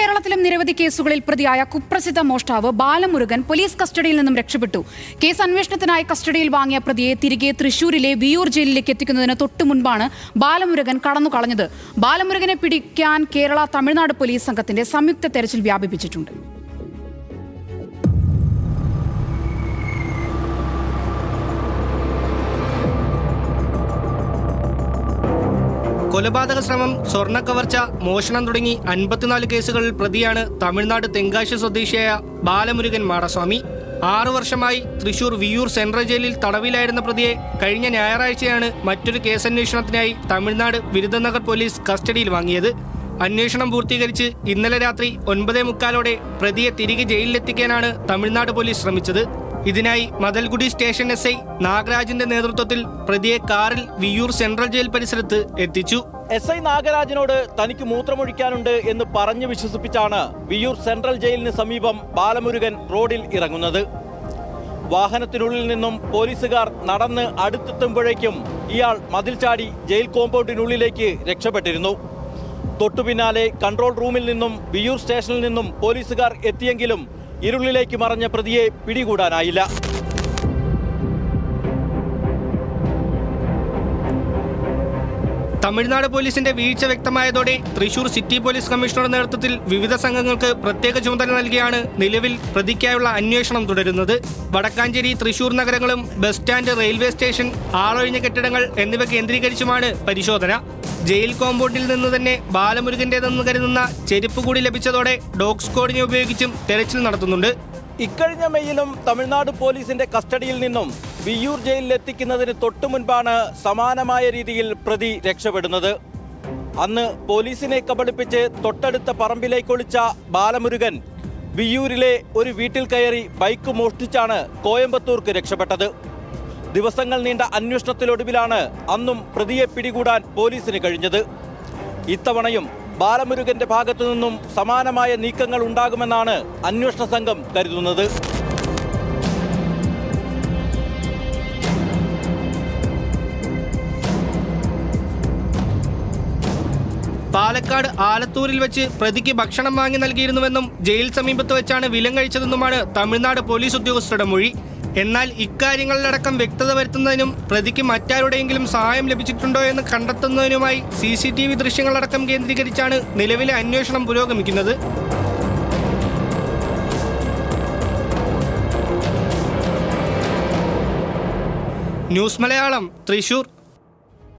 കേരളത്തിലും നിരവധി കേസുകളിൽ പ്രതിയായ കുപ്രസിദ്ധ മോഷ്ടാവ് ബാലമുരുകൻ പോലീസ് കസ്റ്റഡിയിൽ നിന്നും രക്ഷപ്പെട്ടു. കേസ് അന്വേഷണത്തിനായി കസ്റ്റഡിയിൽ വാങ്ങിയ പ്രതിയെ തിരികെ തൃശൂരിലെ വിയൂർ ജയിലിലേക്ക് എത്തിക്കുന്നതിന് തൊട്ടുമുൻപാണ് ബാലമുരുകൻ കടന്നുകളഞ്ഞത്. ബാലമുരുകനെ പിടിക്കാൻ കേരള തമിഴ്നാട് പോലീസ് സംഘത്തിന്റെ സംയുക്ത തെരച്ചിൽ വ്യാപിപ്പിച്ചിട്ടുണ്ട്. കൊലപാതക ശ്രമം, സ്വർണ്ണ കവർച്ച, മോഷണം തുടങ്ങി 54 കേസുകളിൽ പ്രതിയാണ് തമിഴ്നാട് തെങ്കാശി സ്വദേശിയായ ബാലമുരുകൻ മാടസ്വാമി. 6 വർഷമായി തൃശൂർ വിയൂർ സെൻട്രൽ ജയിലിൽ തടവിലായിരുന്ന പ്രതിയെ കഴിഞ്ഞ ഞായറാഴ്ചയാണ് മറ്റൊരു കേസന്വേഷണത്തിനായി തമിഴ്നാട് വിരുദ്ധനഗർ പോലീസ് കസ്റ്റഡിയിൽ വാങ്ങിയത്. അന്വേഷണം പൂർത്തീകരിച്ച് ഇന്നലെ രാത്രി 9:45 പ്രതിയെ തിരികെ ജയിലിലെത്തിക്കാനാണ് തമിഴ്നാട് പോലീസ് ശ്രമിച്ചത്. ഇതിനായി മദൽഗുഡി സ്റ്റേഷൻ SI നാഗരാജിന്റെ നേതൃത്വത്തിൽ പ്രതിയെ കാറിൽ വിയൂർ സെൻട്രൽ ജയിൽ പരിസരത്ത് എത്തിച്ചു. SI നാഗരാജിനോട് തനിക്ക് മൂത്രമൊഴിക്കാനുണ്ട് എന്ന് പറഞ്ഞു വിശ്വസിപ്പിച്ചാണ് വിയൂർ സെൻട്രൽ ജയിലിന് സമീപം ബാലമുരുകൻ റോഡിൽ ഇറങ്ങുന്നത്. വാഹനത്തിനുള്ളിൽ നിന്നും പോലീസുകാർ നടന്ന് അടുത്തെത്തുമ്പോഴേക്കും ഇയാൾ മതിൽ ചാടി ജയിൽ കോമ്പൗണ്ടിനുള്ളിലേക്ക് രക്ഷപ്പെട്ടിരുന്നു. തൊട്ടുപിന്നാലെ കൺട്രോൾ റൂമിൽ നിന്നും വിയൂർ സ്റ്റേഷനിൽ നിന്നും പോലീസുകാർ എത്തിയെങ്കിലും ഇരുളിലേക്ക് മറഞ്ഞ പ്രതിയെ പിടികൂടാനായില്ല. തമിഴ്നാട് പോലീസിന്റെ വീഴ്ച വ്യക്തമായതോടെ തൃശൂർ സിറ്റി പോലീസ് കമ്മീഷണറുടെ നേതൃത്വത്തിൽ വിവിധ സംഘങ്ങൾക്ക് പ്രത്യേക ചുമതല നൽകിയാണ് നിലവിൽ പ്രതിക്കായുള്ള അന്വേഷണം തുടരുന്നത്. വടക്കാഞ്ചേരി, തൃശൂർ നഗരങ്ങളും ബസ് സ്റ്റാൻഡ്, റെയിൽവേ സ്റ്റേഷൻ, ആളൊഴിഞ്ഞ കെട്ടിടങ്ങൾ എന്നിവ കേന്ദ്രീകരിച്ചുമാണ് പരിശോധന. ജയിൽ കോമ്പൗണ്ടിൽ നിന്ന് തന്നെ ബാലമുരുകന്റേതെന്ന് കരുതുന്ന ചെരുപ്പ് കൂടി ലഭിച്ചതോടെ ഡോഗ് സ്ക്വാഡിനെ ഉപയോഗിച്ചും തെരച്ചിൽ നടത്തുന്നുണ്ട്. ഇക്കഴിഞ്ഞ മെയ്യിലും തമിഴ്നാട് പോലീസിന്റെ കസ്റ്റഡിയിൽ നിന്നും വിയൂർ ജയിലിലെത്തിക്കുന്നതിന് തൊട്ടു മുൻപാണ് സമാനമായ രീതിയിൽ പ്രതി രക്ഷപ്പെടുന്നത്. അന്ന് പോലീസിനെ കബളിപ്പിച്ച് തൊട്ടടുത്ത പറമ്പിലേക്കൊളിച്ച ബാലമുരുകൻ വിയൂരിലെ ഒരു വീട്ടിൽ കയറി ബൈക്ക് മോഷ്ടിച്ചാണ് കോയമ്പത്തൂർക്ക് രക്ഷപ്പെട്ടത്. ദിവസങ്ങൾ നീണ്ട അന്വേഷണത്തിലൊടുവിലാണ് അന്നും പ്രതിയെ പിടികൂടാൻ പോലീസിന് കഴിഞ്ഞത്. ഇത്തവണയും ബാലമുരുകന്റെ ഭാഗത്തു നിന്നും സമാനമായ നീക്കങ്ങൾ ഉണ്ടാകുമെന്നാണ് അന്വേഷണ സംഘം കരുതുന്നത്. പാലക്കാട് ആലത്തൂരിൽ വെച്ച് പ്രതിക്ക് ഭക്ഷണം വാങ്ങി നൽകിയിരുന്നുവെന്നും ജയിൽ സമീപത്ത് വെച്ചാണ് വിലം കഴിച്ചതെന്നുമാണ് തമിഴ്നാട് പോലീസ് ഉദ്യോഗസ്ഥരുടെ മൊഴി. എന്നാൽ ഇക്കാര്യങ്ങളിലടക്കം വ്യക്തത വരുത്തുന്നതിനും പ്രതിക്ക് മറ്റാരുടെയെങ്കിലും സഹായം ലഭിച്ചിട്ടുണ്ടോ എന്ന് കണ്ടെത്തുന്നതിനുമായി CCTV ദൃശ്യങ്ങളടക്കം കേന്ദ്രീകരിച്ചാണ് നിലവിലെ അന്വേഷണം പുരോഗമിക്കുന്നത്. ന്യൂസ് മലയാളം, തൃശൂർ.